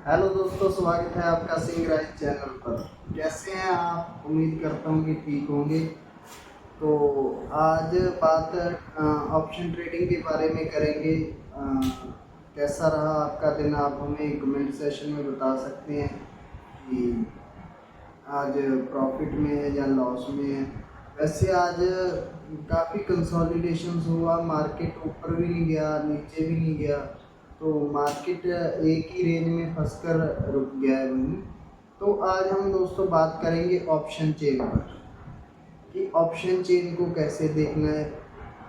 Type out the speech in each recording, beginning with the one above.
Hello दोस्तों, स्वागत है आपका सिंह राइज चैनल पर। कैसे हैं आप? उम्मीद करता हूँ कि ठीक होंगे। तो आज बात ऑप्शन ट्रेडिंग के बारे में करेंगे। कैसा रहा आपका दिन? आप हमें कमेंट सेशन में बता सकते हैं कि आज प्रॉफिट में है या लॉस में है। वैसे आज काफ़ी कंसोलिडेशन हुआ, मार्केट ऊपर भी नहीं गया नीचे भी नहीं गया, तो मार्केट एक ही रेंज में फंसकर रुक गया है वहीं। तो आज हम दोस्तों बात करेंगे ऑप्शन चेन पर कि ऑप्शन चेन को कैसे देखना है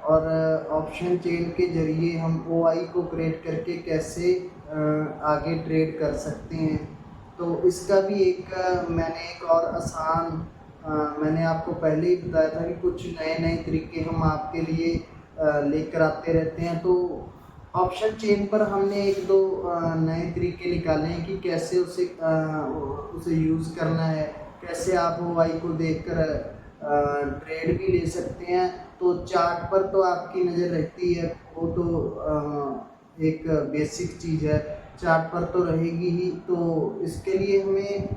और ऑप्शन चेन के जरिए हम ओआई को क्रिएट करके कैसे आगे ट्रेड कर सकते हैं। तो इसका भी मैंने एक और आसान मैंने आपको पहले ही बताया था कि कुछ नए नए तरीके हम आपके लिए लेकर आते रहते हैं। तो ऑप्शन चेन पर हमने एक दो नए तरीके निकाले हैं कि कैसे उसे यूज़ करना है, कैसे आप ओआई को देखकर ट्रेड भी ले सकते हैं। तो चार्ट पर तो आपकी नज़र रहती है, वो तो एक बेसिक चीज़ है, चार्ट पर तो रहेगी ही। तो इसके लिए हमें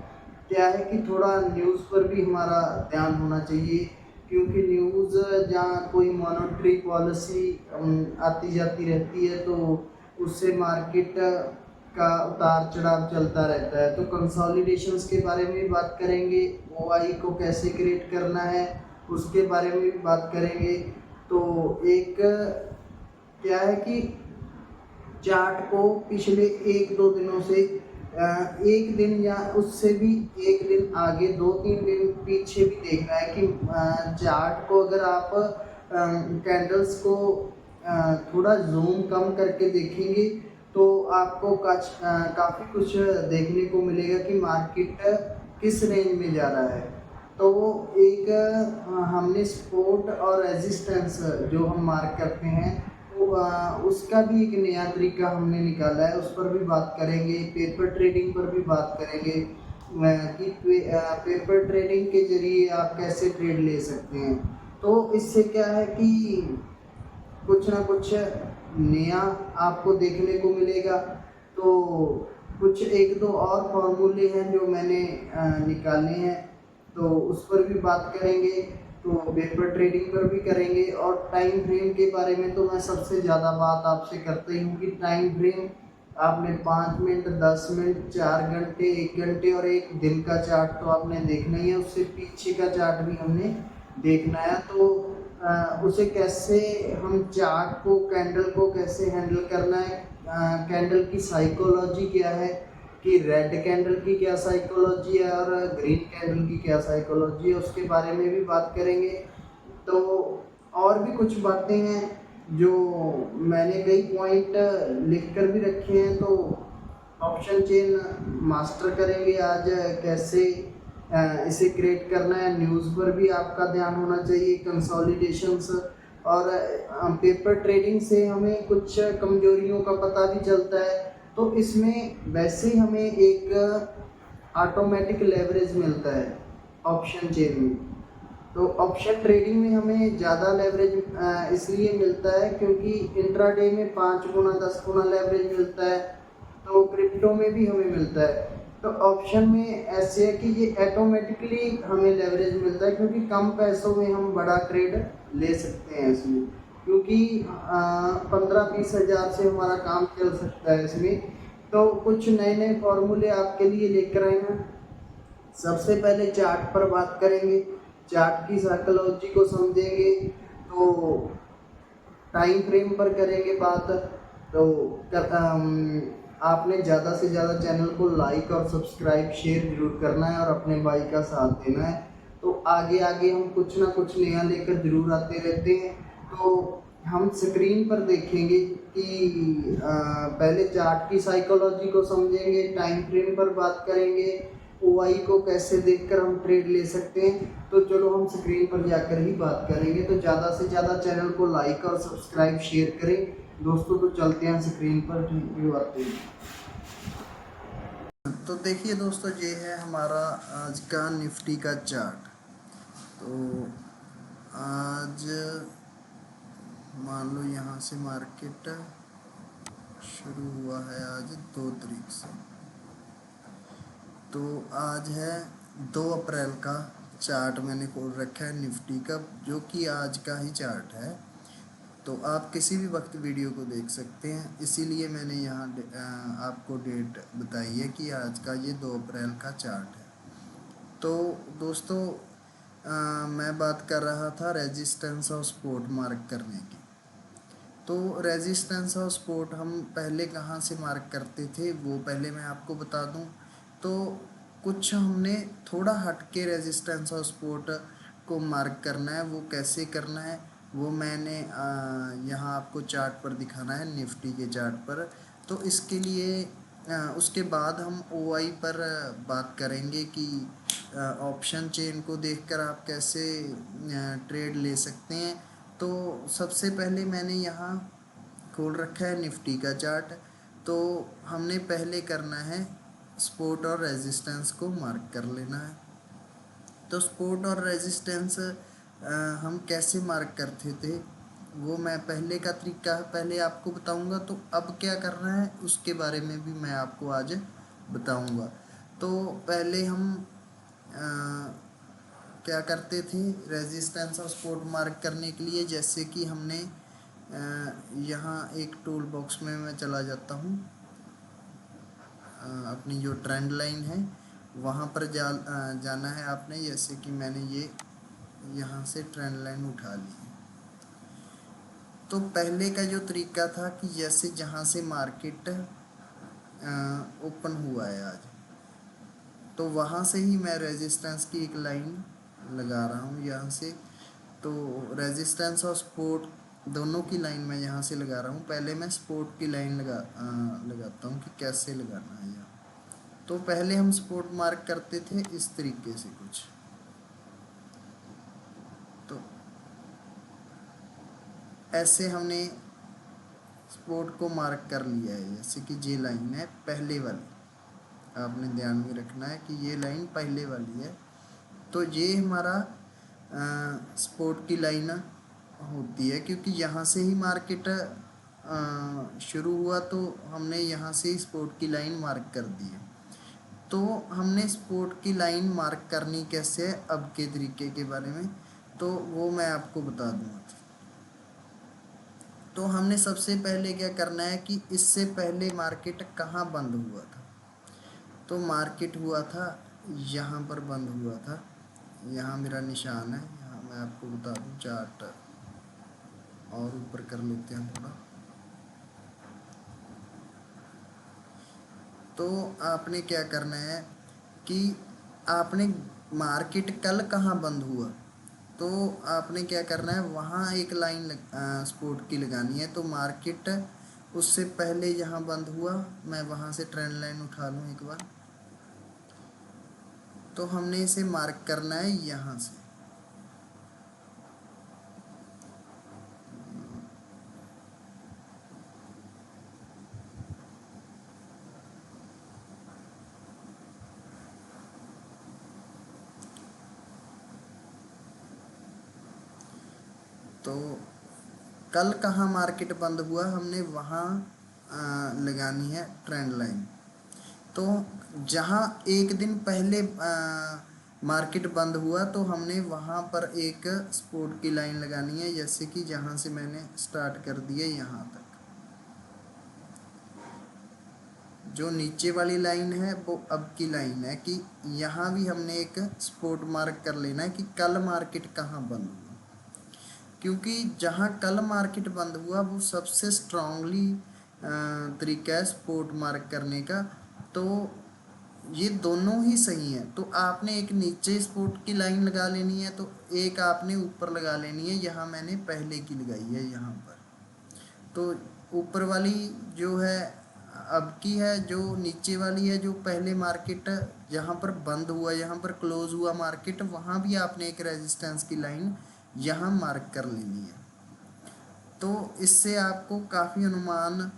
क्या है कि थोड़ा न्यूज़ पर भी हमारा ध्यान होना चाहिए, क्योंकि न्यूज़ जहाँ कोई मॉनेटरी पॉलिसी आती जाती रहती है तो उससे मार्केट का उतार चढ़ाव चलता रहता है। तो कंसोलिडेशंस के बारे में भी बात करेंगे, ओआई को कैसे क्रिएट करना है उसके बारे में भी बात करेंगे। तो एक क्या है कि चार्ट को पिछले एक दो दिनों से एक दिन या उससे भी एक दिन आगे, दो तीन दिन पीछे भी देखना है कि चार्ट को अगर आप कैंडल्स को थोड़ा जूम कम करके देखेंगे तो आपको काफ़ी कुछ देखने को मिलेगा कि मार्केट किस रेंज में जा रहा है। तो एक हमने सपोर्ट और रेजिस्टेंस जो हम मार्क करते हैं, तो उसका भी एक नया तरीका हमने निकाला है, उस पर भी बात करेंगे। पेपर ट्रेडिंग पर भी बात करेंगे कि पेपर ट्रेडिंग के जरिए आप कैसे ट्रेड ले सकते हैं। तो इससे क्या है कि कुछ ना कुछ नया आपको देखने को मिलेगा। तो कुछ एक दो और फॉर्मूले हैं जो मैंने निकाले हैं, तो उस पर भी बात करेंगे। तो पेपर ट्रेडिंग पर भी करेंगे। और टाइम फ्रेम के बारे में तो मैं सबसे ज़्यादा बात आपसे करता ही हूँ कि टाइम फ्रेम आपने 5 मिनट, 10 मिनट, 4 घंटे, 1 घंटे और एक दिन का चार्ट तो आपने देखना ही है, उससे पीछे का चार्ट भी हमने देखना है। तो उसे कैसे हम चार्ट को, कैंडल को कैसे हैंडल करना है, कैंडल की साइकोलॉजी क्या है, कि रेड कैंडल की क्या साइकोलॉजी है और ग्रीन कैंडल की क्या साइकोलॉजी है, उसके बारे में भी बात करेंगे। तो और भी कुछ बातें हैं जो मैंने कई पॉइंट लिख कर भी रखे हैं। तो ऑप्शन चेन मास्टर करेंगे आज, कैसे इसे क्रिएट करना है। न्यूज़ पर भी आपका ध्यान होना चाहिए, कंसोलिडेशंस और पेपर ट्रेडिंग से हमें कुछ कमजोरियों का पता भी चलता है। तो इसमें वैसे ही हमें एक ऑटोमेटिक लेवरेज मिलता है ऑप्शन चेन में। तो ऑप्शन ट्रेडिंग में हमें ज़्यादा लेवरेज इसलिए मिलता है क्योंकि इंट्राडे में 5 गुना 10 गुना लेवरेज मिलता है, तो क्रिप्टो में भी हमें मिलता है। तो ऑप्शन में ऐसे है कि ये ऑटोमेटिकली हमें लेवरेज मिलता है, क्योंकि कम पैसों में हम बड़ा ट्रेड ले सकते हैं इसमें, क्योंकि 15-20 हज़ार से हमारा काम चल सकता है इसमें। तो कुछ नए नए फॉर्मूले आपके लिए लेकर आए हैं। सबसे पहले चार्ट पर बात करेंगे, चार्ट की साइकोलॉजी को समझेंगे। तो टाइम फ्रेम पर करेंगे बात। तो आपने ज़्यादा से ज़्यादा चैनल को लाइक और सब्सक्राइब शेयर जरूर करना है और अपने भाई का साथ देना है। तो आगे आगे हम कुछ ना कुछ नया लेकर जरूर आते रहते हैं। तो हम स्क्रीन पर देखेंगे कि पहले चार्ट की साइकोलॉजी को समझेंगे, टाइम फ्रेम पर बात करेंगे, ओआई को कैसे देखकर हम ट्रेड ले सकते हैं। तो चलो हम स्क्रीन पर जाकर ही बात करेंगे। तो ज़्यादा से ज़्यादा चैनल को लाइक और सब्सक्राइब शेयर करें दोस्तों। तो चलते हैं स्क्रीन पर, रिव्यू आते हैं। तो देखिए दोस्तों, ये है हमारा आज का निफ्टी का चार्ट। तो आज मान लो यहाँ से मार्केट शुरू हुआ है आज 2 तारीख से। तो आज है 2 अप्रैल का। चार्ट मैंने खोल रखा है निफ्टी का, जो कि आज का ही चार्ट है। तो आप किसी भी वक्त वीडियो को देख सकते हैं, इसीलिए मैंने यहाँ आपको डेट बताई है कि आज का ये 2 अप्रैल का चार्ट है। तो दोस्तों, मैं बात कर रहा था रेजिस्टेंस और सपोर्ट मार्क करने की। तो रेजिस्टेंस और सपोर्ट हम पहले कहाँ से मार्क करते थे वो पहले मैं आपको बता दूं। तो कुछ हमने थोड़ा हट के रेजिस्टेंस और सपोर्ट को मार्क करना है। वो कैसे करना है वो मैंने यहाँ आपको चार्ट पर दिखाना है, निफ्टी के चार्ट पर। तो इसके लिए उसके बाद हम OI पर बात करेंगे कि ऑप्शन चेन को देखकर आप कैसे ट्रेड ले सकते हैं। तो सबसे पहले मैंने यहाँ खोल रखा है निफ्टी का चार्ट। तो हमने पहले करना है सपोर्ट और रेजिस्टेंस को मार्क कर लेना है। तो सपोर्ट और रेजिस्टेंस हम कैसे मार्क करते थे वो मैं पहले का तरीका पहले आपको बताऊंगा। तो अब क्या करना है उसके बारे में भी मैं आपको आज बताऊंगा। तो पहले हम क्या करते थे रेजिस्टेंस और सपोर्ट मार्क करने के लिए, जैसे कि हमने यहाँ एक टूल बॉक्स में मैं चला जाता हूँ। अपनी जो ट्रेंड लाइन है वहाँ पर जाना है आपने। जैसे कि मैंने ये यहाँ से ट्रेंड लाइन उठा ली। तो पहले का जो तरीका था कि जैसे जहाँ से मार्केट ओपन हुआ है आज, तो वहाँ से ही मैं रेजिस्टेंस की एक लाइन लगा रहा हूँ यहाँ से। तो रेजिस्टेंस और सपोर्ट दोनों की लाइन मैं यहाँ से लगा रहा हूँ। पहले मैं सपोर्ट की लाइन लगाता हूँ कि कैसे लगाना है यहाँ। तो पहले हम सपोर्ट मार्क करते थे इस तरीके से कुछ। तो ऐसे हमने सपोर्ट को मार्क कर लिया है, जैसे कि ये लाइन है पहले वाली। आपने ध्यान में रखना है कि ये लाइन पहले वाली है। तो ये हमारा सपोर्ट की लाइन होती है, क्योंकि यहाँ से ही मार्केट शुरू हुआ। तो हमने यहाँ से सपोर्ट की लाइन मार्क कर दी है। तो हमने सपोर्ट की लाइन मार्क करनी कैसे है अब के तरीके के बारे में, तो वो मैं आपको बता दूँगा। तो हमने सबसे पहले क्या करना है कि इससे पहले मार्केट कहाँ बंद हुआ था। तो मार्केट हुआ था यहाँ पर बंद हुआ था। यहाँ मेरा निशान है, यहाँ मैं आपको बता दूँ। चार्ट और ऊपर कर लेते हैं थोड़ा। तो आपने क्या करना है कि आपने मार्केट कल कहाँ बंद हुआ, तो आपने क्या करना है वहाँ एक लाइन सपोर्ट की लगानी है। तो मार्केट उससे पहले जहाँ बंद हुआ, मैं वहाँ से ट्रेंड लाइन उठा लूँ एक बार। तो हमने इसे मार्क करना है यहाँ से। तो कल कहाँ मार्केट बंद हुआ हमने वहाँ लगानी है ट्रेंड लाइन। तो जहाँ एक दिन पहले मार्केट बंद हुआ तो हमने वहाँ पर एक सपोर्ट की लाइन लगानी है, जैसे कि जहाँ से मैंने स्टार्ट कर दिया यहाँ तक। जो नीचे वाली लाइन है वो अब की लाइन है कि यहाँ भी हमने एक सपोर्ट मार्क कर लेना है कि कल मार्केट कहाँ बंद हुआ। क्योंकि जहाँ कल मार्केट बंद हुआ वो सबसे स्ट्रांगली तरीका है सपोर्ट मार्क करने का। तो ये दोनों ही सही हैं। तो आपने एक नीचे सपोर्ट की लाइन लगा लेनी है, तो एक आपने ऊपर लगा लेनी है। यहाँ मैंने पहले की लगाई है यहाँ पर। तो ऊपर वाली जो है अब की है, जो नीचे वाली है जो पहले मार्केट जहाँ पर बंद हुआ, यहाँ पर क्लोज हुआ मार्केट, वहाँ भी आपने एक रेजिस्टेंस की लाइन यहाँ मार्क कर लेनी है। तो इससे आपको काफ़ी अनुमान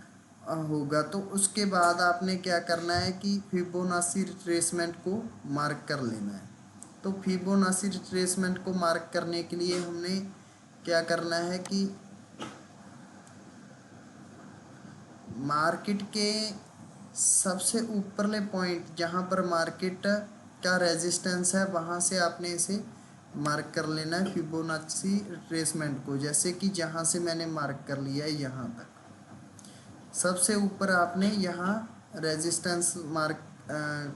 होगा। तो उसके बाद आपने क्या करना है कि फिबोनाची रिट्रेसमेंट को मार्क कर लेना है। तो फिबोनाची रिट्रेसमेंट को मार्क करने के लिए हमने क्या करना है कि मार्केट के सबसे ऊपरले पॉइंट जहाँ पर मार्केट का रेजिस्टेंस है वहाँ से आपने इसे मार्क कर लेना है फिबोनाची रिट्रेसमेंट को, जैसे कि जहाँ से मैंने मार्क कर लिया है यहाँ तक। सबसे ऊपर आपने यहाँ रेजिस्टेंस मार्क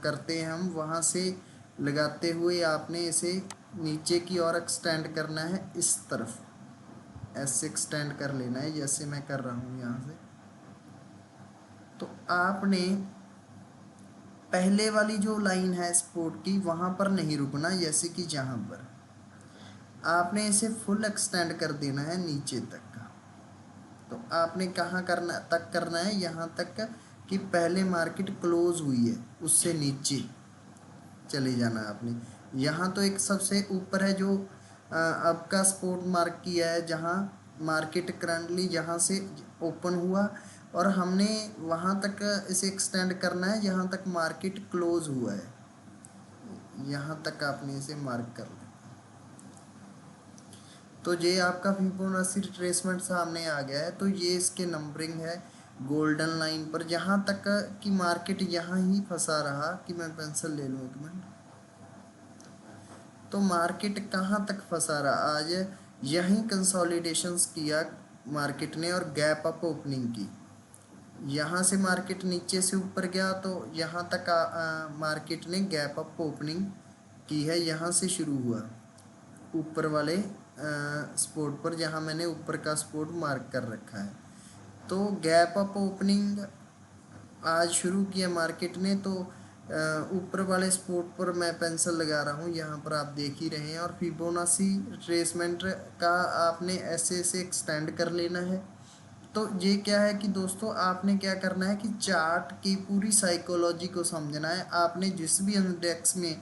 करते हैं हम, वहाँ से लगाते हुए आपने इसे नीचे की ओर एक्सटेंड करना है, इस तरफ ऐसे एक्सटेंड कर लेना है जैसे मैं कर रहा हूँ यहाँ से। तो आपने पहले वाली जो लाइन है सपोर्ट की वहाँ पर नहीं रुकना, जैसे कि जहाँ पर आपने इसे फुल एक्सटेंड कर देना है नीचे तक का। तो आपने कहाँ करना है, यहाँ तक कि पहले मार्केट क्लोज हुई है उससे नीचे चले जाना आपने। यहाँ तो एक सबसे ऊपर है जो अब का सपोर्ट मार्क किया है, जहाँ मार्केट करंटली जहाँ से ओपन हुआ और हमने वहाँ तक इसे एक्सटेंड करना है जहाँ तक मार्केट क्लोज हुआ है, यहाँ तक आपने इसे मार्क कर लिया। तो ये आपका फिबोनाची रिट्रेसमेंट सामने आ गया है। तो ये इसके नंबरिंग है गोल्डन लाइन पर, जहाँ तक कि मार्केट यहाँ ही फंसा रहा। कि मैं पेंसिल ले लूँ एक मिनट। तो मार्केट कहाँ तक फंसा रहा, आज यहीं कंसोलिडेशंस किया मार्केट ने और गैप अप ओपनिंग की। यहाँ से मार्केट नीचे से ऊपर गया तो यहाँ तक मार्केट ने गैप अप ओपनिंग की है, यहाँ से शुरू हुआ ऊपर वाले स्पॉट पर जहाँ मैंने ऊपर का स्पॉट मार्क कर रखा है। तो गैप अप ओपनिंग आज शुरू किया मार्केट ने, तो ऊपर वाले स्पॉट पर मैं पेंसिल लगा रहा हूँ, यहाँ पर आप देख ही रहे हैं। और फिबोनाची रिट्रेसमेंट का आपने ऐसे ऐसे एक्सटेंड कर लेना है। तो ये क्या है कि दोस्तों आपने क्या करना है कि चार्ट की पूरी साइकोलॉजी को समझना है। आपने जिस भी इंडेक्स में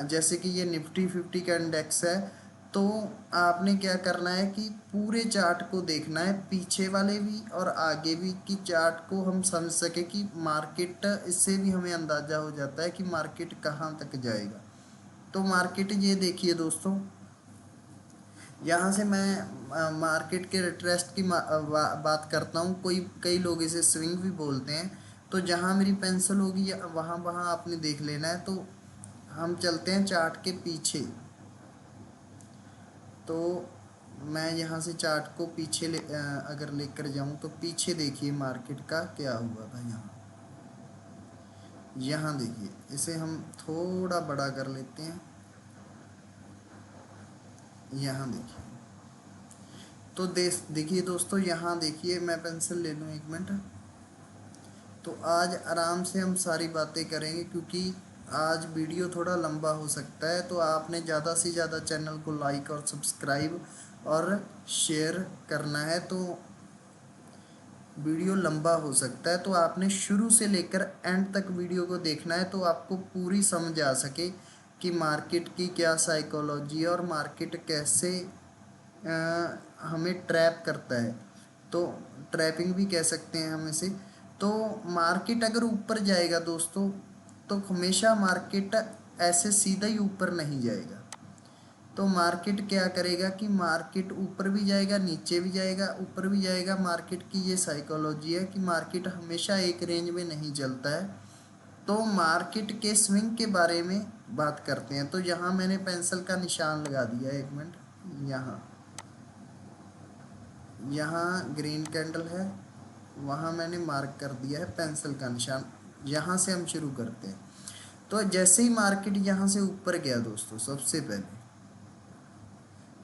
जैसे कि ये निफ्टी 50 का इंडेक्स है, तो आपने क्या करना है कि पूरे चार्ट को देखना है, पीछे वाले भी और आगे भी, कि चार्ट को हम समझ सके कि मार्केट, इससे भी हमें अंदाज़ा हो जाता है कि मार्केट कहाँ तक जाएगा। तो मार्केट ये देखिए दोस्तों, यहाँ से मैं मार्केट के रिट्रेस्ट की बात करता हूँ। कई लोग इसे स्विंग भी बोलते हैं। तो जहाँ मेरी पेंसिल होगी वहाँ वहाँ आपने देख लेना है। तो हम चलते हैं चार्ट के पीछे। तो मैं यहाँ से चार्ट को पीछे अगर लेकर जाऊँ तो पीछे देखिए मार्केट का क्या हुआ था। यहाँ देखिए, इसे हम थोड़ा बड़ा कर लेते हैं। यहाँ देखिए, तो देखिए दोस्तों, यहाँ देखिए, मैं पेंसिल ले लूँ एक मिनट। तो आज आराम से हम सारी बातें करेंगे, क्योंकि आज वीडियो थोड़ा लंबा हो सकता है। तो आपने ज़्यादा से ज़्यादा चैनल को लाइक और सब्सक्राइब और शेयर करना है। तो वीडियो लंबा हो सकता है, तो आपने शुरू से लेकर एंड तक वीडियो को देखना है, तो आपको पूरी समझ आ सके कि मार्केट की क्या साइकोलॉजी है और मार्केट कैसे हमें ट्रैप करता है। तो ट्रैपिंग भी कह सकते हैं हम इसे। तो मार्केट अगर ऊपर जाएगा दोस्तों, तो हमेशा मार्केट ऐसे सीधा ही ऊपर नहीं जाएगा। तो मार्केट क्या करेगा कि मार्केट ऊपर भी जाएगा, नीचे भी जाएगा, ऊपर भी जाएगा। मार्केट की ये साइकोलॉजी है कि मार्केट हमेशा एक रेंज में नहीं चलता है। तो मार्केट के स्विंग के बारे में बात करते हैं। तो यहाँ मैंने पेंसिल का निशान लगा दिया है, एक मिनट। यहाँ ग्रीन कैंडल है, वहाँ मैंने मार्क कर दिया है पेंसिल का निशान। यहाँ से हम शुरू करते हैं। तो जैसे ही मार्केट यहाँ से ऊपर गया दोस्तों, सबसे पहले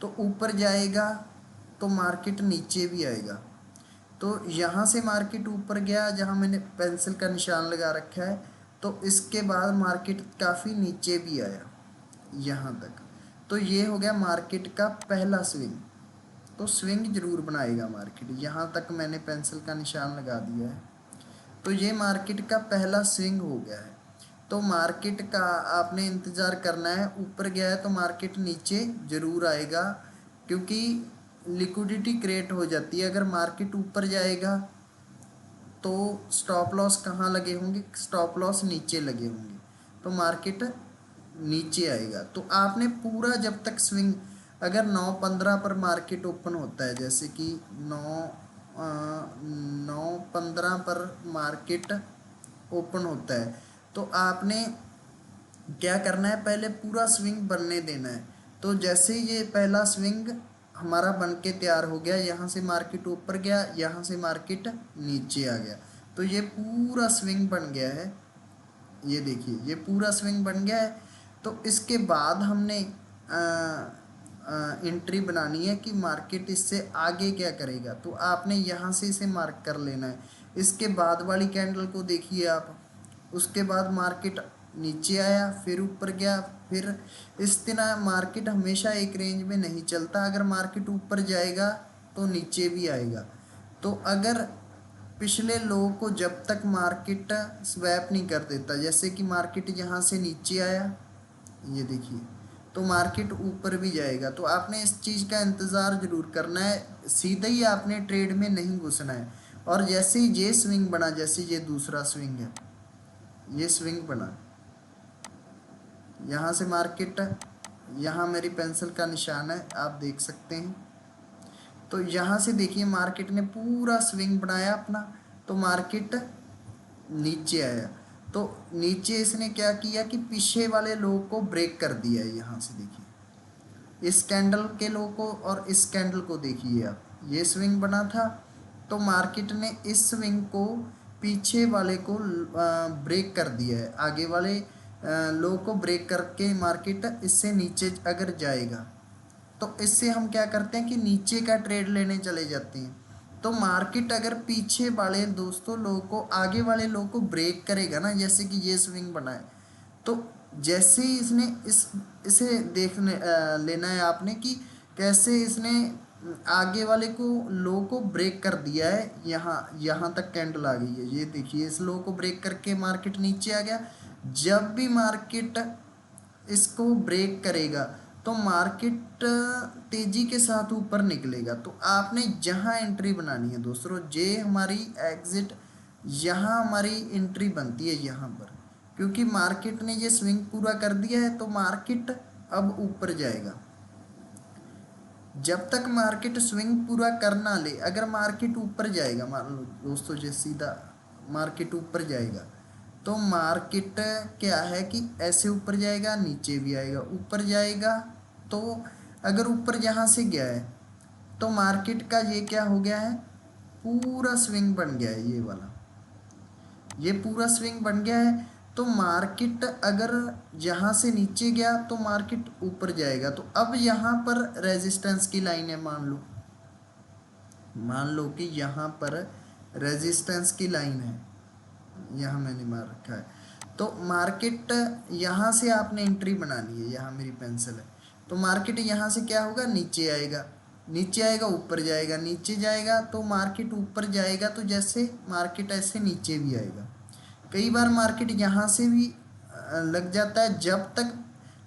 तो ऊपर जाएगा तो मार्केट नीचे भी आएगा। तो यहाँ से मार्केट ऊपर गया जहाँ मैंने पेंसिल का निशान लगा रखा है, तो इसके बाद मार्केट काफ़ी नीचे भी आया यहाँ तक। तो ये हो गया मार्केट का पहला स्विंग। तो स्विंग जरूर बनाएगा मार्केट। यहाँ तक मैंने पेंसिल का निशान लगा दिया है। तो ये मार्केट का पहला स्विंग हो गया है। तो मार्केट का आपने इंतज़ार करना है। ऊपर गया है तो मार्केट नीचे ज़रूर आएगा, क्योंकि लिक्विडिटी क्रिएट हो जाती है। अगर मार्केट ऊपर जाएगा तो स्टॉप लॉस कहाँ लगे होंगे, स्टॉप लॉस नीचे लगे होंगे, तो मार्केट नीचे आएगा। तो आपने पूरा जब तक स्विंग, अगर 9:15 पर मार्केट ओपन होता है, जैसे कि 9:15 पर मार्केट ओपन होता है। तो आपने क्या करना है, पहले पूरा स्विंग बनने देना है। तो जैसे ही ये पहला स्विंग हमारा बन के तैयार हो गया, यहाँ से मार्केट ऊपर गया, यहाँ से मार्केट नीचे आ गया, तो ये पूरा स्विंग बन गया है। ये देखिए ये पूरा स्विंग बन गया है। तो इसके बाद हमने एंट्री बनानी है कि मार्केट इससे आगे क्या करेगा। तो आपने यहाँ से इसे मार्क कर लेना है। इसके बाद वाली कैंडल को देखिए आप, उसके बाद मार्केट नीचे आया, फिर ऊपर गया, फिर इस तरह मार्केट हमेशा एक रेंज में नहीं चलता। अगर मार्केट ऊपर जाएगा तो नीचे भी आएगा। तो अगर पिछले लो को जब तक मार्केट स्वैप नहीं कर देता, जैसे कि मार्केट यहाँ से नीचे आया, ये देखिए, तो मार्केट ऊपर भी जाएगा। तो आपने इस चीज़ का इंतज़ार ज़रूर करना है, सीधे ही आपने ट्रेड में नहीं घुसना है। और जैसे ही ये स्विंग बना, जैसे ये दूसरा स्विंग है, ये स्विंग बना, यहाँ से मार्केट, यहाँ मेरी पेंसिल का निशान है, आप देख सकते हैं। तो यहाँ से देखिए मार्केट ने पूरा स्विंग बनाया अपना, तो मार्केट नीचे आया। तो नीचे इसने क्या किया कि पीछे वाले लो को ब्रेक कर दिया है। यहाँ से देखिए इस कैंडल के लो को और इस कैंडल को देखिए आप, ये स्विंग बना था, तो मार्केट ने इस स्विंग को, पीछे वाले को ब्रेक कर दिया है। आगे वाले लो को ब्रेक करके मार्केट इससे नीचे अगर जाएगा, तो इससे हम क्या करते हैं कि नीचे का ट्रेड लेने चले जाते हैं। तो मार्केट अगर पीछे वाले दोस्तों लोगों को, आगे वाले लोग को ब्रेक करेगा ना, जैसे कि ये स्विंग बना है, तो जैसे ही इसने इसे लेना है आपने कि कैसे इसने आगे वाले को लो को ब्रेक कर दिया है। यहाँ यहाँ तक कैंडल आ गई है, ये देखिए इस लो को ब्रेक करके मार्केट नीचे आ गया। जब भी मार्केट इसको ब्रेक करेगा तो मार्केट तेजी के साथ ऊपर निकलेगा। तो आपने जहां एंट्री बनानी है दोस्तों, जे हमारी एग्जिट, यहाँ हमारी एंट्री बनती है यहाँ पर, क्योंकि मार्केट ने ये स्विंग पूरा कर दिया है, तो मार्केट अब ऊपर जाएगा। जब तक मार्केट स्विंग पूरा कर ना ले, अगर मार्केट ऊपर जाएगा, मान लो दोस्तों जो सीधा मार्केट ऊपर जाएगा, तो मार्केट क्या है कि ऐसे ऊपर जाएगा, नीचे भी आएगा, ऊपर जाएगा। तो अगर ऊपर यहाँ से गया है, तो मार्केट का ये क्या हो गया है, पूरा स्विंग बन गया है। ये वाला, ये पूरा स्विंग बन गया है। तो मार्केट अगर यहाँ से नीचे गया तो मार्केट ऊपर जाएगा। तो अब यहाँ पर रेजिस्टेंस की लाइन है, मान लो कि यहाँ पर रेजिस्टेंस की लाइन है, यहाँ मैंने मार रखा है। तो मार्केट यहाँ से आपने एंट्री बनानी है, यहाँ मेरी पेंसिल है। तो मार्केट यहाँ से क्या होगा, नीचे आएगा, नीचे आएगा, ऊपर जाएगा, नीचे जाएगा, तो मार्केट ऊपर जाएगा। तो जैसे मार्केट ऐसे नीचे भी आएगा। कई बार मार्केट यहाँ से भी लग जाता है, जब तक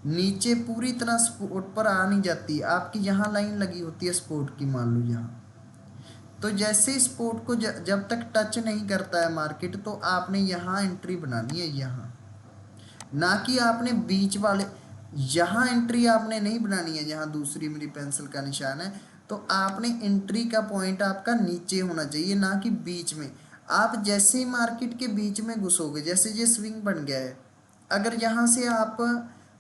नीचे पूरी तरह स्पोर्ट पर आ नहीं जाती। आपकी यहाँ लाइन लगी होती है स्पोर्ट की, मान लो यहाँ, तो जैसे स्पोर्ट को जब तक टच नहीं करता है मार्केट, तो आपने यहाँ एंट्री बनानी है, यहाँ, ना कि आपने बीच वाले, यहाँ एंट्री आपने नहीं बनानी है। यहाँ दूसरी मेरी पेंसिल का निशान है, तो आपने एंट्री का पॉइंट आपका नीचे होना चाहिए, ना कि बीच में। आप जैसे ही मार्केट के बीच में घुसोगे, जैसे ये स्विंग बन गया है, अगर यहाँ से आप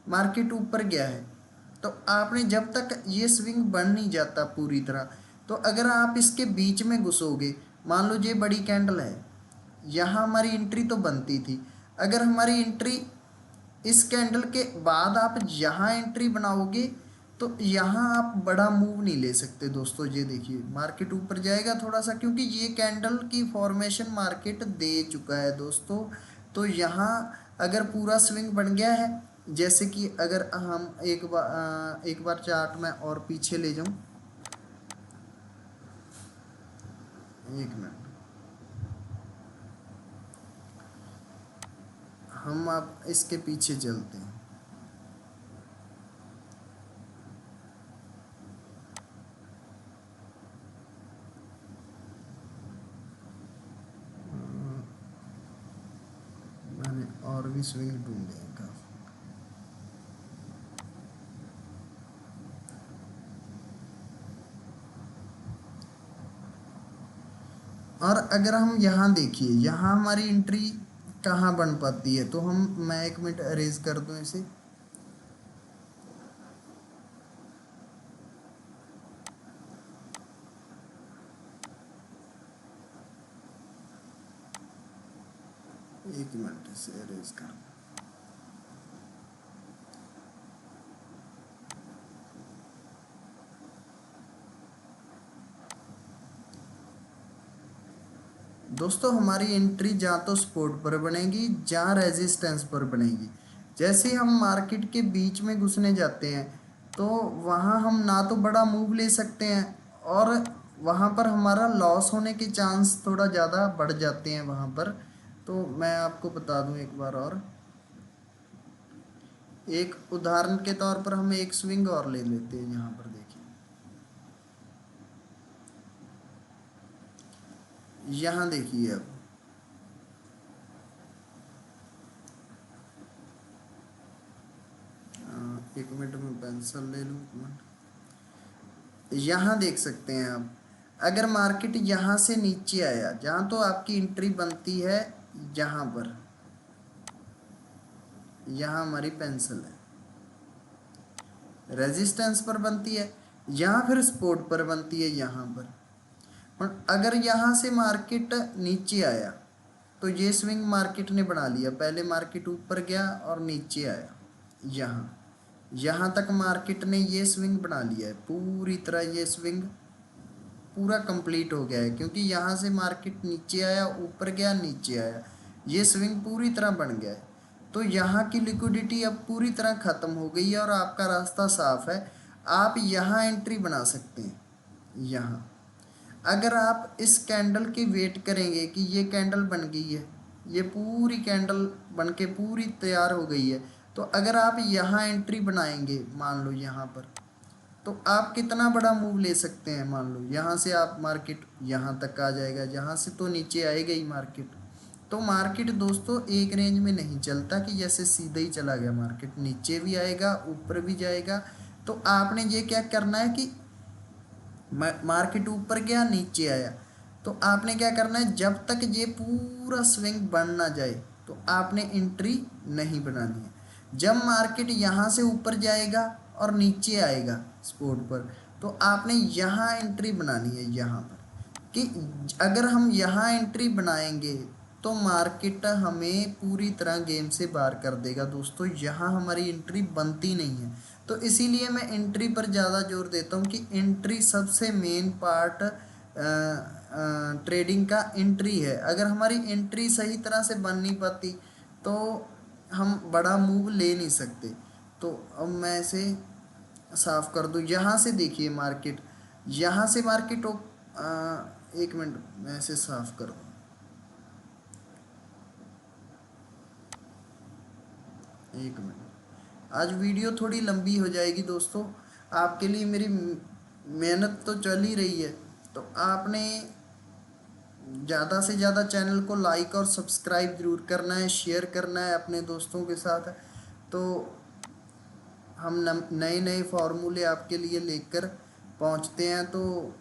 मार्केट ऊपर गया है, तो आपने जब तक ये स्विंग बन नहीं जाता पूरी तरह, तो अगर आप इसके बीच में घुसोगे, मान लो ये बड़ी कैंडल है, यहाँ हमारी एंट्री तो बनती थी। अगर हमारी एंट्री इस कैंडल के बाद आप यहाँ एंट्री बनाओगे, तो यहाँ आप बड़ा मूव नहीं ले सकते दोस्तों। ये देखिए मार्केट ऊपर जाएगा थोड़ा सा, क्योंकि ये कैंडल की फॉर्मेशन मार्केट दे चुका है दोस्तों। तो यहाँ अगर पूरा स्विंग बन गया है, जैसे कि अगर हम एक बार चार्ट में और पीछे ले जाऊं, एक मिनट, हम आप इसके पीछे चलते हैं। मैंने और भी स्विंग ढूंढे हैं काफी। और अगर हम यहाँ देखिए, यहाँ हमारी एंट्री कहाँ बन पाती है। तो मैं 1 मिनट अरेज कर दूं इसे। एक मिनट इसे अरेज कर। दोस्तों हमारी एंट्री जहाँ तो सपोर्ट पर बनेगी, जहाँ रेजिस्टेंस पर बनेगी। जैसे ही हम मार्केट के बीच में घुसने जाते हैं तो वहाँ हम ना तो बड़ा मूव ले सकते हैं, और वहाँ पर हमारा लॉस होने के चांस थोड़ा ज़्यादा बढ़ जाते हैं वहाँ पर। तो मैं आपको बता दूं एक बार और, एक उदाहरण के तौर पर हम एक स्विंग और ले लेते हैं। यहाँ पर देखिए, यहाँ देखिए अब 1 मिनट में पेंसिल ले लूँ, 1 मिनट। यहाँ देख सकते हैं आप, अगर मार्केट यहाँ से नीचे आया, जहाँ तो आपकी एंट्री बनती है, यहाँ पर, यहाँ हमारी पेंसिल है, रेजिस्टेंस पर बनती है, यहाँ फिर सपोर्ट पर बनती है यहाँ पर। और अगर यहाँ से मार्केट नीचे आया तो ये स्विंग मार्केट ने बना लिया। पहले मार्केट ऊपर गया और नीचे आया, यहाँ यहाँ तक मार्केट ने ये स्विंग बना लिया है पूरी तरह। ये स्विंग पूरा कंप्लीट हो गया है, क्योंकि यहाँ से मार्केट नीचे आया, ऊपर गया, नीचे आया, ये स्विंग पूरी तरह बन गया है। तो यहाँ की लिक्विडिटी अब पूरी तरह ख़त्म हो गई है और आपका रास्ता साफ है। आप यहाँ एंट्री बना सकते हैं। यहाँ अगर आप इस कैंडल की वेट करेंगे कि ये कैंडल बन गई है, ये पूरी कैंडल बन के पूरी तैयार हो गई है, तो अगर आप यहाँ एंट्री बनाएंगे, मान लो यहाँ पर, तो आप कितना बड़ा मूव ले सकते हैं। मान लो यहाँ से आप मार्केट यहाँ तक आ जाएगा, यहाँ से तो नीचे आएगा ही मार्केट। तो मार्केट दोस्तों एक रेंज में नहीं चलता कि जैसे सीधा ही चला गया, मार्केट नीचे भी आएगा, ऊपर भी जाएगा। तो आपने ये क्या करना है कि मार्केट ऊपर गया, नीचे आया, तो आपने क्या करना है, जब तक ये पूरा स्विंग बन ना जाए तो आपने एंट्री नहीं बनानी है। जब मार्केट यहाँ से ऊपर जाएगा और नीचे आएगा सपोर्ट पर, तो आपने यहाँ एंट्री बनानी है। यहाँ पर कि अगर हम यहाँ एंट्री बनाएंगे तो मार्केट हमें पूरी तरह गेम से बाहर कर देगा दोस्तों। यहाँ हमारी एंट्री बनती नहीं है। तो इसीलिए मैं एंट्री पर ज़्यादा जोर देता हूँ कि एंट्री सबसे मेन पार्ट ट्रेडिंग का एंट्री है। अगर हमारी एंट्री सही तरह से बन नहीं पाती तो हम बड़ा मूव ले नहीं सकते। तो अब मैं इसे साफ कर दूँ। यहाँ से देखिए मार्केट, यहाँ से मार्केट 1 मिनट मैं इसे साफ कर दूँ। 1 मिनट, आज वीडियो थोड़ी लंबी हो जाएगी दोस्तों। आपके लिए मेरी मेहनत तो चल ही रही है, तो आपने ज़्यादा से ज़्यादा चैनल को लाइक और सब्सक्राइब ज़रूर करना है, शेयर करना है अपने दोस्तों के साथ। तो हम नए नए फार्मूले आपके लिए लेकर पहुंचते हैं, तो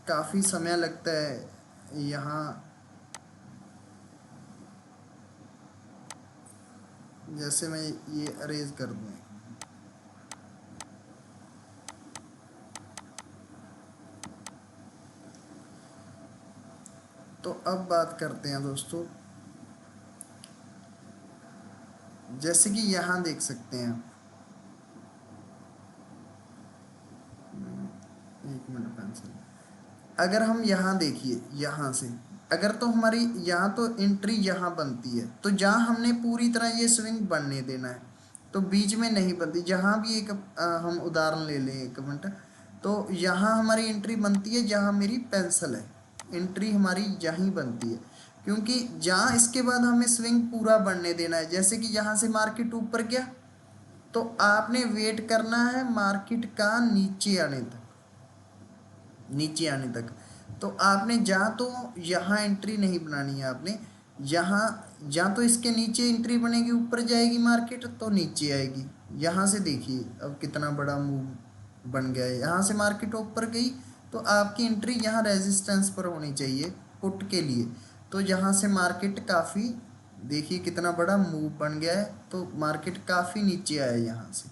काफ़ी समय लगता है यहाँ। जैसे मैं ये अरेज कर दूँ, तो अब बात करते हैं दोस्तों। जैसे कि यहाँ देख सकते हैं, 1 मिनट पेंसिल, अगर हम यहाँ देखिए, यहाँ से अगर तो हमारी यहाँ तो एंट्री यहाँ बनती है, तो जहाँ हमने पूरी तरह ये स्विंग बनने देना है, तो बीच में नहीं बनती। जहाँ भी एक हम उदाहरण ले लें 1 मिनट, तो यहाँ हमारी एंट्री बनती है जहाँ मेरी पेंसिल है, एंट्री हमारी यहीं बनती है, क्योंकि जहाँ इसके बाद हमें स्विंग पूरा बनने देना है। जैसे कि यहाँ से मार्केट ऊपर गया, तो आपने वेट करना है मार्केट का नीचे आने तक, नीचे आने तक। तो आपने जहाँ तो यहाँ एंट्री नहीं बनानी है, आपने यहाँ जहाँ तो इसके नीचे एंट्री बनेगी, ऊपर जाएगी मार्केट तो नीचे आएगी। यहाँ से देखिए अब कितना बड़ा मूव बन गया है। यहाँ से मार्केट ऊपर गई तो आपकी एंट्री यहाँ रेजिस्टेंस पर होनी चाहिए पुट के लिए। तो यहाँ से मार्केट काफ़ी देखिए कितना बड़ा मूव बन गया है। तो मार्केट काफ़ी नीचे आया यहाँ से,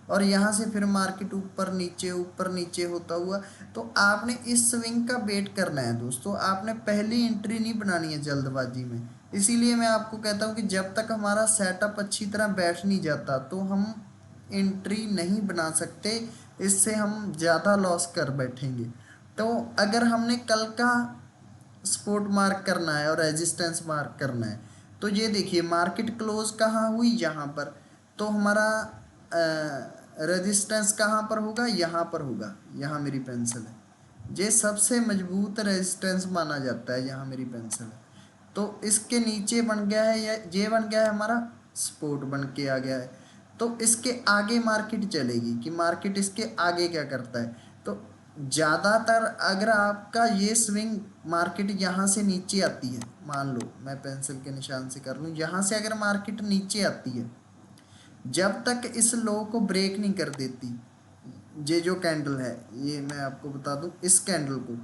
और यहाँ से फिर मार्केट ऊपर नीचे होता हुआ। तो आपने इस स्विंग का वेट करना है दोस्तों, आपने पहली एंट्री नहीं बनानी है जल्दबाजी में। इसीलिए मैं आपको कहता हूँ कि जब तक हमारा सेटअप अच्छी तरह बैठ नहीं जाता तो हम एंट्री नहीं बना सकते, इससे हम ज़्यादा लॉस कर बैठेंगे। तो अगर हमने कल का सपोर्ट मार्क करना है और रेजिस्टेंस मार्क करना है, तो ये देखिए मार्केट क्लोज कहाँ हुई, यहाँ पर। तो हमारा रेजिस्टेंस कहाँ पर होगा, यहाँ पर होगा। यहाँ मेरी पेंसिल है, ये सबसे मजबूत रेजिस्टेंस माना जाता है। यहाँ मेरी पेंसिल है, तो इसके नीचे बन गया है, या ये बन गया है हमारा सपोर्ट बन के आ गया है। तो इसके आगे मार्केट चलेगी कि मार्केट इसके आगे क्या करता है। तो ज़्यादातर अगर आपका ये स्विंग मार्केट यहाँ से नीचे आती है, मान लो मैं पेंसिल के निशान से कर लूँ, यहाँ से अगर मार्केट नीचे आती है, जब तक इस लो को ब्रेक नहीं कर देती, ये जो कैंडल है, ये मैं आपको बता दूं, इस कैंडल को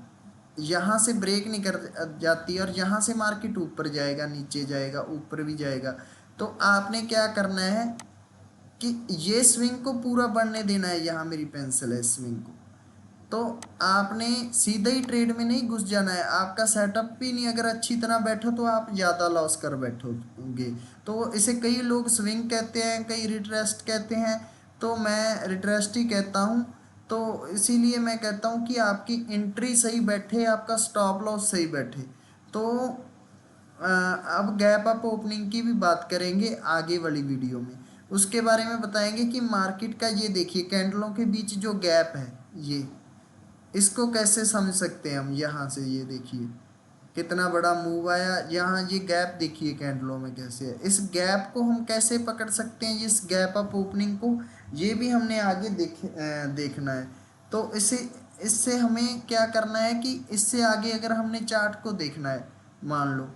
यहाँ से ब्रेक नहीं कर जाती और यहाँ से मार्केट ऊपर जाएगा, नीचे जाएगा, ऊपर भी जाएगा। तो आपने क्या करना है कि ये स्विंग को पूरा बढ़ने देना है। यहाँ मेरी पेंसिल है, इस स्विंग को। तो आपने सीधे ही ट्रेड में नहीं घुस जाना है। आपका सेटअप भी नहीं अगर अच्छी तरह बैठो तो आप ज़्यादा लॉस कर बैठोगे। तो इसे कई लोग स्विंग कहते हैं, कई रिट्रेस्ट कहते हैं, तो मैं रिट्रेस्ट ही कहता हूँ। तो इसीलिए मैं कहता हूँ कि आपकी एंट्री सही बैठे, आपका स्टॉप लॉस सही बैठे। तो अब गैप अप ओपनिंग की भी बात करेंगे आगे वाली वीडियो में। उसके बारे में बताएंगे कि मार्केट का ये देखिए कैंडलों के बीच जो गैप है, ये इसको कैसे समझ सकते हैं हम। यहाँ से ये देखिए कितना बड़ा मूव आया, यहाँ ये गैप देखिए कैंडलों में कैसे है। इस गैप को हम कैसे पकड़ सकते हैं, इस गैप अप ओपनिंग को, ये भी हमने आगे देखना है। तो इससे हमें क्या करना है कि इससे आगे अगर हमने चार्ट को देखना है, मान लो,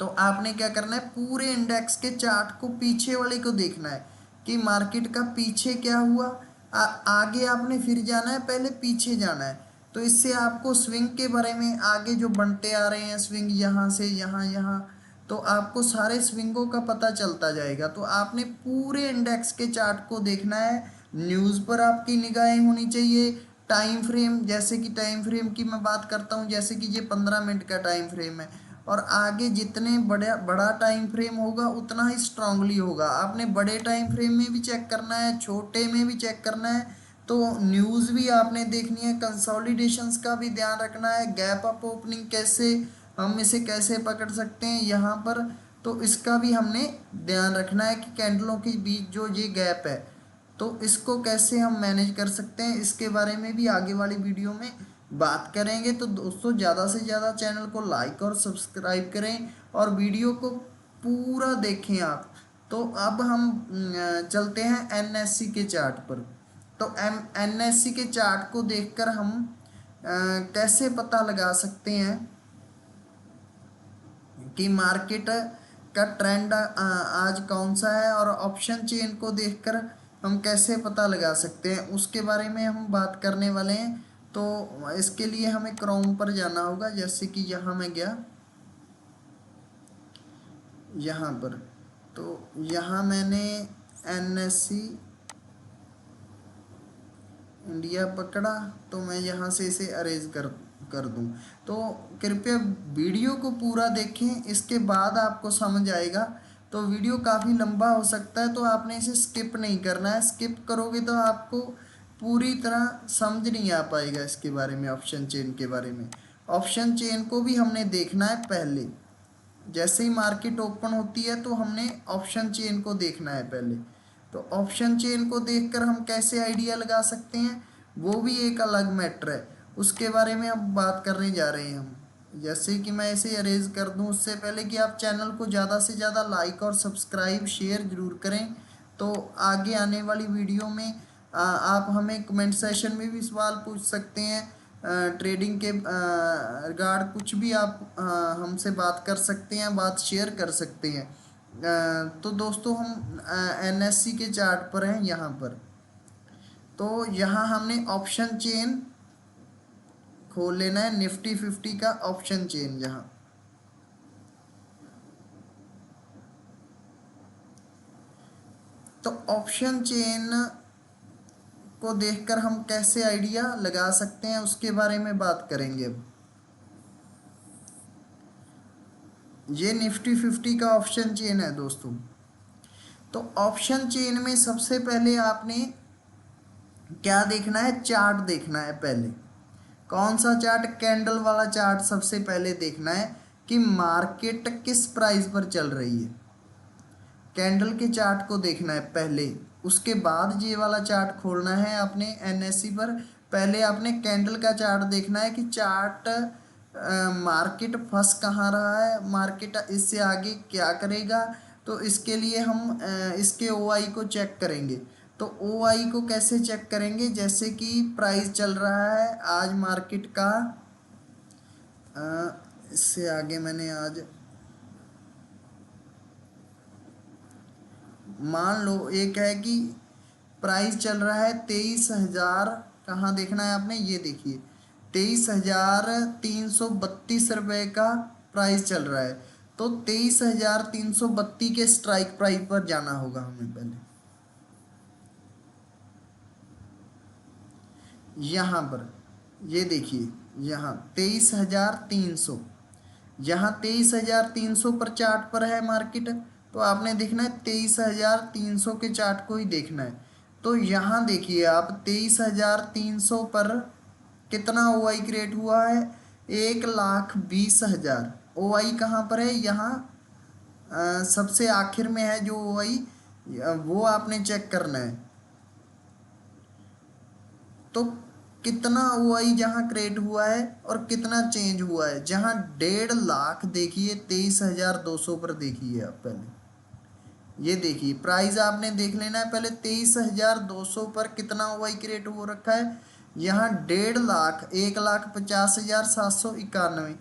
तो आपने क्या करना है, पूरे इंडेक्स के चार्ट को पीछे वाले को देखना है कि मार्केट का पीछे क्या हुआ। आगे आपने फिर जाना है, पहले पीछे जाना है। तो इससे आपको स्विंग के बारे में आगे जो बनते आ रहे हैं स्विंग, यहाँ से यहाँ यहाँ, तो आपको सारे स्विंगों का पता चलता जाएगा। तो आपने पूरे इंडेक्स के चार्ट को देखना है। न्यूज़ पर आपकी निगाहें होनी चाहिए। टाइम फ्रेम, जैसे कि टाइम फ्रेम की मैं बात करता हूँ, जैसे कि ये 15 मिनट का टाइम फ्रेम है, और आगे जितने बड़ा टाइम फ्रेम होगा उतना ही स्ट्रांगली होगा। आपने बड़े टाइम फ्रेम में भी चेक करना है, छोटे में भी चेक करना है। तो न्यूज़ भी आपने देखनी है, कंसोलिडेशंस का भी ध्यान रखना है, गैप अप ओपनिंग कैसे, हम इसे कैसे पकड़ सकते हैं यहाँ पर, तो इसका भी हमने ध्यान रखना है कि कैंडलों के बीच जो ये गैप है, तो इसको कैसे हम मैनेज कर सकते हैं। इसके बारे में भी आगे वाली वीडियो में बात करेंगे। तो दोस्तों ज़्यादा से ज़्यादा चैनल को लाइक और सब्सक्राइब करें और वीडियो को पूरा देखें आप। तो अब हम चलते हैं एनएससी के चार्ट पर। तो एनएससी के चार्ट को देखकर हम कैसे पता लगा सकते हैं कि मार्केट का ट्रेंड आज कौन सा है, और ऑप्शन चेन को देखकर हम कैसे पता लगा सकते हैं, उसके बारे में हम बात करने वाले हैं। तो इसके लिए हमें क्रोम पर जाना होगा। जैसे कि यहाँ मैं गया, यहाँ पर, तो यहाँ मैंने एनएससी इंडिया पकड़ा, तो मैं यहाँ से इसे अरेज कर दूँ। तो कृपया वीडियो को पूरा देखें, इसके बाद आपको समझ आएगा। तो वीडियो काफ़ी लंबा हो सकता है, तो आपने इसे स्किप नहीं करना है। स्किप करोगे तो आपको पूरी तरह समझ नहीं आ पाएगा इसके बारे में, ऑप्शन चेन के बारे में। ऑप्शन चेन को भी हमने देखना है पहले। जैसे ही मार्केट ओपन होती है तो हमने ऑप्शन चेन को देखना है पहले। तो ऑप्शन चेन को देखकर हम कैसे आइडिया लगा सकते हैं, वो भी एक अलग मैटर है, उसके बारे में अब बात करने जा रहे हैं हम। जैसे कि मैं इसे अरेज कर दूं, उससे पहले कि आप चैनल को ज़्यादा से ज़्यादा लाइक और सब्सक्राइब शेयर ज़रूर करें। तो आगे आने वाली वीडियो में आप हमें कमेंट सेशन में भी सवाल पूछ सकते हैं। ट्रेडिंग के रिगार्ड कुछ भी आप हमसे बात कर सकते हैं, बात शेयर कर सकते हैं। तो दोस्तों हम एनएससी के चार्ट पर हैं यहाँ पर। तो यहाँ हमने ऑप्शन चेन खोल लेना है, निफ्टी 50 का ऑप्शन चेन। यहाँ तो ऑप्शन चेन को देखकर हम कैसे आइडिया लगा सकते हैं उसके बारे में बात करेंगे अब। ये निफ्टी 50 का ऑप्शन चेन है दोस्तों। तो ऑप्शन चेन में सबसे पहले आपने क्या देखना है, चार्ट देखना है पहले। कौन सा चार्ट, कैंडल वाला चार्ट सबसे पहले देखना है कि मार्केट किस प्राइस पर चल रही है। कैंडल के चार्ट को देखना है पहले, उसके बाद ये वाला चार्ट खोलना है आपने एनएससी पर। पहले आपने कैंडल का चार्ट देखना है कि चार्ट मार्केट फंस कहाँ रहा है, मार्केट इससे आगे क्या करेगा। तो इसके लिए हम इसके ओआई को चेक करेंगे। तो ओआई को कैसे चेक करेंगे, जैसे कि प्राइस चल रहा है आज मार्केट का, इससे आगे मैंने आज मान लो एक है कि प्राइस चल रहा है 23,000, कहाँ देखना है आपने, ये देखिए 23,332 रुपये का प्राइस चल रहा है। तो 23,332 के स्ट्राइक प्राइस पर जाना होगा हमें पहले। यहाँ पर ये देखिए, यहाँ 23,300, यहाँ 23,300 पर चार्ट पर है मार्केट। तो आपने देखना है 23,300 के चार्ट को ही देखना है। तो यहाँ देखिए आप 23,300 पर कितना ओआई क्रिएट हुआ है, 1,20,000। ओआई कहाँ पर है, यहाँ सबसे आखिर में है जो ओआई, वो आपने चेक करना है। तो कितना ओआई जहाँ क्रिएट हुआ है और कितना चेंज हुआ है, जहाँ 1.5 लाख देखिए 23,200 पर देखिए आप पहले। ये देखिए प्राइस आपने देख लेना है पहले 23,200 पर कितना ओआई क्रिएट हो रखा है। यहाँ 1.5 लाख 1,50,791।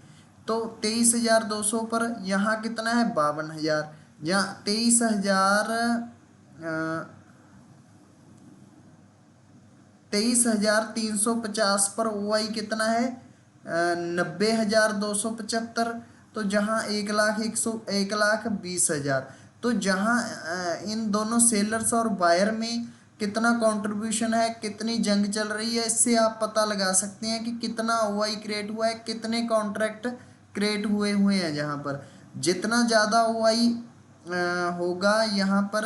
तो 23,200 पर यहाँ कितना है 52,000। यहाँ 23,350 पर ओआई कितना है 90,275। तो जहाँ 1,20,000। तो जहाँ इन दोनों सेलर्स और बायर में कितना कंट्रीब्यूशन है, कितनी जंग चल रही है, इससे आप पता लगा सकते हैं कि कितना ओआई क्रिएट हुआ है, कितने कॉन्ट्रैक्ट क्रिएट हुए हैं। जहाँ पर जितना ज़्यादा ओआई होगा यहाँ पर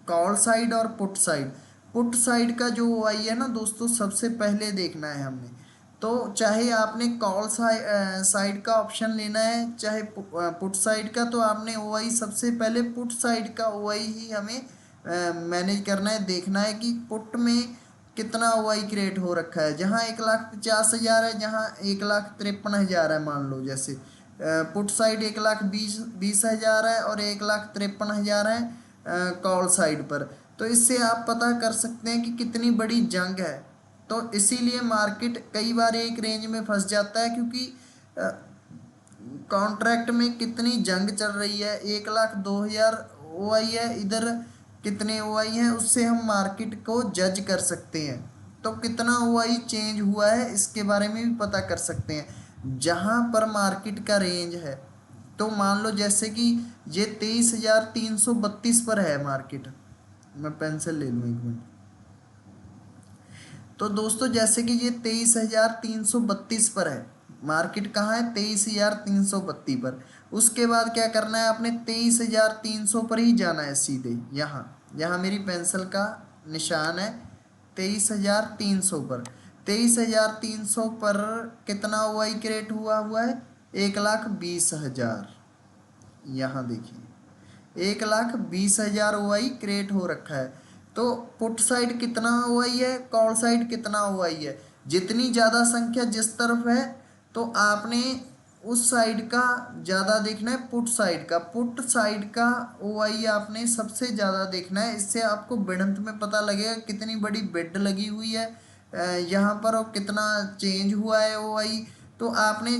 कॉल साइड और पुट साइड। पुट साइड का जो ओआई है ना दोस्तों, सबसे पहले देखना है हमने। तो चाहे आपने कॉल साइड का ऑप्शन लेना है चाहे पुट साइड का, तो आपने ओआई सबसे पहले पुट साइड का ओआई ही हमें मैनेज करना है, देखना है कि पुट में कितना ओआई क्रिएट हो रखा है। जहाँ 1,50,000 है, जहाँ 1,53,000 है मान लो, जैसे पुट साइड 1,20,000 है और 1,53,000 है कॉल साइड पर। तो इससे आप पता कर सकते हैं कि कितनी बड़ी जंग है। तो इसीलिए मार्केट कई बार एक रेंज में फंस जाता है, क्योंकि कॉन्ट्रैक्ट में कितनी जंग चल रही है। 1,02,000 ओआई है, इधर कितने ओआई हैं, उससे हम मार्केट को जज कर सकते हैं। तो कितना ओआई चेंज हुआ है इसके बारे में भी पता कर सकते हैं। जहाँ पर मार्केट का रेंज है, तो मान लो जैसे कि ये 23,332 पर है मार्केट। मैं पेंसिल ले लूँ एक मिनट। तो दोस्तों जैसे कि ये 23,332 पर है मार्केट, कहाँ है 23,332 पर। उसके बाद क्या करना है आपने, 23,300 पर ही जाना है सीधे। यहाँ यहाँ मेरी पेंसिल का निशान है 23,300 पर। 23,300 पर कितना ओआई क्रिएट हुआ है 1,20,000। यहाँ देखिए 1,20,000 ओआई क्रिएट हो रखा है। तो पुट साइड कितना ओआई है, कॉल साइड कितना ओआई है। जितनी ज़्यादा संख्या जिस तरफ है, तो आपने उस साइड का ज़्यादा देखना है। पुट साइड का ओआई आपने सबसे ज़्यादा देखना है। इससे आपको बढ़त में पता लगेगा कितनी बड़ी बिड लगी हुई है यहाँ पर और कितना चेंज हुआ है ओआई। तो आपने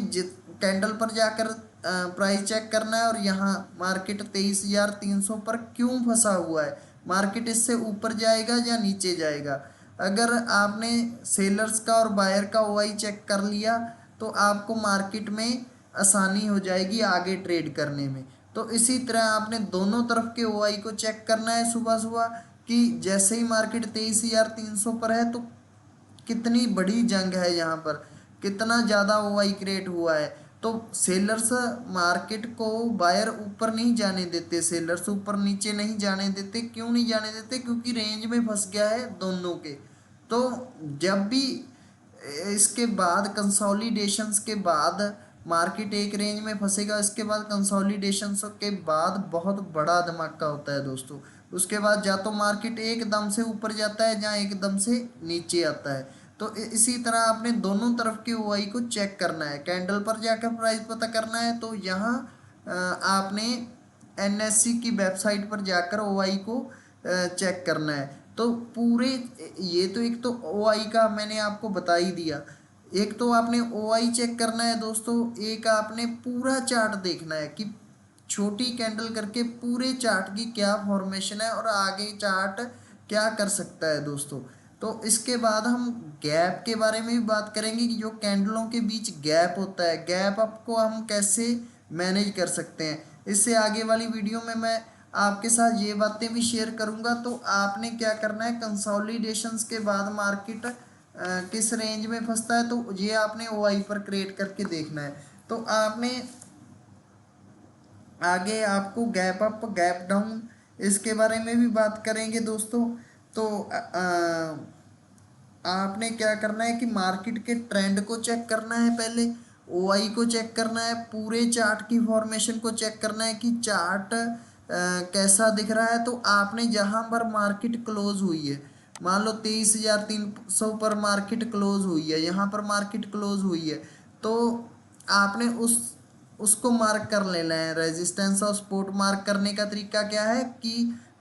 कैंडल पर जाकर प्राइस चेक करना है, और यहाँ मार्केट 23,300 पर क्यों फंसा हुआ है, मार्केट इससे ऊपर जाएगा या नीचे जाएगा। अगर आपने सेलर्स का और बायर का ओआई चेक कर लिया, तो आपको मार्केट में आसानी हो जाएगी आगे ट्रेड करने में। तो तो इसी तरह आपने दोनों तरफ के OI को चेक करना है सुबह सुबह, कि जैसे ही मार्केट 23,300 पर है तो कितनी बड़ी जंग है यहाँ पर, कितना ज़्यादा OI क्रिएट हुआ है। तो सेलर्स मार्केट को बायर ऊपर नहीं जाने देते, सेलर्स ऊपर नीचे नहीं जाने देते। क्यों नहीं जाने देते? क्योंकि रेंज में फंस गया है दोनों के। तो जब भी इसके बाद कंसोलिडेशंस के बाद मार्केट एक रेंज में फंसेगा, इसके बाद कंसोलिडेशंस के बाद बहुत बड़ा धमाका होता है दोस्तों। उसके बाद या तो मार्केट एकदम से ऊपर जाता है या एकदम से नीचे आता है। तो इसी तरह आपने दोनों तरफ के OI को चेक करना है। कैंडल पर जाकर प्राइस पता करना है, तो यहाँ आपने NSE की वेबसाइट पर जाकर OI को चेक करना है। तो पूरे ये तो एक तो OI का मैंने आपको बता ही दिया। एक तो आपने OI चेक करना है दोस्तों, एक आपने पूरा चार्ट देखना है कि छोटी कैंडल करके पूरे चार्ट की क्या फॉर्मेशन है और आगे चार्ट क्या कर सकता है दोस्तों। तो इसके बाद हम गैप के बारे में भी बात करेंगे कि जो कैंडलों के बीच गैप होता है, गैप अप को हम कैसे मैनेज कर सकते हैं। इससे आगे वाली वीडियो में मैं आपके साथ ये बातें भी शेयर करूंगा। तो आपने क्या करना है, कंसोलिडेशंस के बाद मार्केट किस रेंज में फंसता है, तो ये आपने OI पर क्रिएट करके देखना है। तो आपने आगे आपको गैप अप गैप डाउन इसके बारे में भी बात करेंगे दोस्तों। तो आपने क्या करना है कि मार्केट के ट्रेंड को चेक करना है, पहले OI को चेक करना है, पूरे चार्ट की फॉर्मेशन को चेक करना है कि चार्ट कैसा दिख रहा है। तो आपने जहां पर मार्केट क्लोज हुई है, मान लो 23,300 पर मार्केट क्लोज हुई है, यहाँ पर मार्केट क्लोज हुई है, तो आपने उसको मार्क कर लेना है। रेजिस्टेंस और सपोर्ट मार्क करने का तरीका क्या है कि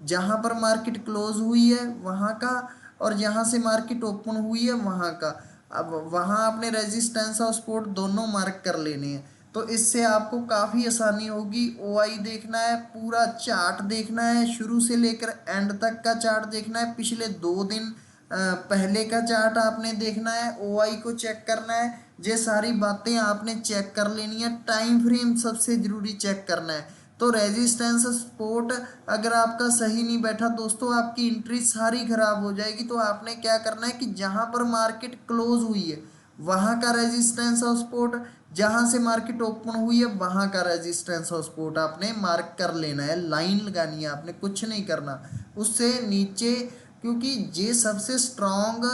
जहाँ पर मार्केट क्लोज हुई है वहाँ का, और जहाँ से मार्केट ओपन हुई है वहाँ का, अब वहाँ आपने रेजिस्टेंस और सपोर्ट दोनों मार्क कर लेने हैं। तो इससे आपको काफ़ी आसानी होगी। OI देखना है, पूरा चार्ट देखना है, शुरू से लेकर एंड तक का चार्ट देखना है, पिछले 2 दिन पहले का चार्ट आपने देखना है, OI को चेक करना है। ये सारी बातें आपने चेक कर लेनी है। टाइम फ्रेम सबसे ज़रूरी चेक करना है। तो रेजिस्टेंस सपोर्ट अगर आपका सही नहीं बैठा दोस्तों, आपकी एंट्री सारी खराब हो जाएगी। तो आपने क्या करना है कि जहां पर मार्केट क्लोज हुई है वहां का रेजिस्टेंस और सपोर्ट, जहां से मार्केट ओपन हुई है वहां का रेजिस्टेंस और सपोर्ट आपने मार्क कर लेना है। लाइन लगानी है आपने, कुछ नहीं करना उससे नीचे, क्योंकि ये सबसे स्ट्रॉन्ग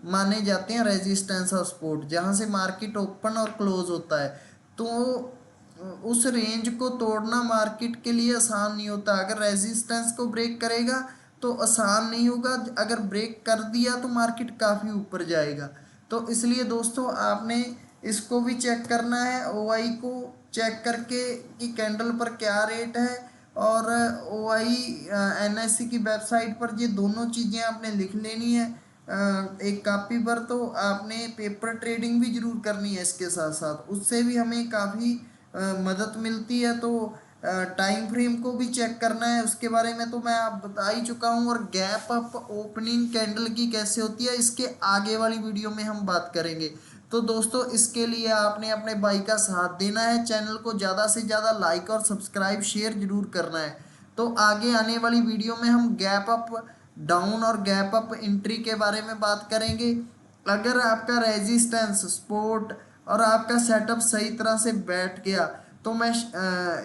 माने जाते हैं रेजिस्टेंस और सपोर्ट, जहां से मार्केट ओपन और क्लोज होता है। तो उस रेंज को तोड़ना मार्केट के लिए आसान नहीं होता। अगर रेजिस्टेंस को ब्रेक करेगा तो आसान नहीं होगा, अगर ब्रेक कर दिया तो मार्केट काफ़ी ऊपर जाएगा। तो इसलिए दोस्तों आपने इसको भी चेक करना है, OI को चेक करके कि कैंडल पर क्या रेट है, और OI NSE की वेबसाइट पर ये दोनों चीज़ें आपने लिख लेनी है एक कॉपी पर। तो आपने पेपर ट्रेडिंग भी जरूर करनी है इसके साथ साथ, उससे भी हमें काफ़ी मदद मिलती है। तो टाइम फ्रेम को भी चेक करना है, उसके बारे में तो मैं आप बता ही चुका हूँ। और गैप अप ओपनिंग कैंडल की कैसे होती है, इसके आगे वाली वीडियो में हम बात करेंगे। तो दोस्तों इसके लिए आपने अपने भाई का साथ देना है, चैनल को ज़्यादा से ज़्यादा लाइक और सब्सक्राइब शेयर जरूर करना है। तो आगे आने वाली वीडियो में हम गैप अप डाउन और गैप अप एंट्री के बारे में बात करेंगे। अगर आपका रेजिस्टेंस सपोर्ट और आपका सेटअप सही तरह से बैठ गया तो मैं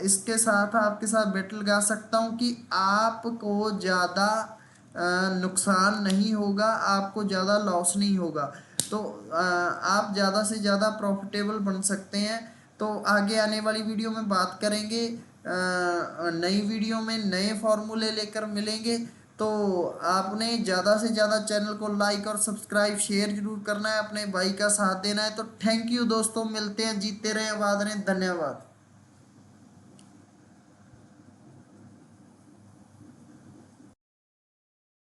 इसके साथ आपके साथ बेट लगा सकता हूँ कि आपको ज़्यादा नुकसान नहीं होगा, आपको ज़्यादा लॉस नहीं होगा। तो आप ज़्यादा से ज़्यादा प्रॉफिटेबल बन सकते हैं। तो आगे आने वाली वीडियो में बात करेंगे, नई वीडियो में नए फॉर्मूले लेकर मिलेंगे। तो आपने ज़्यादा से ज़्यादा चैनल को लाइक और सब्सक्राइब शेयर जरूर करना है, अपने भाई का साथ देना है। तो थैंक यू दोस्तों, मिलते हैं, जीतते रहें, आबाद रहें, धन्यवाद।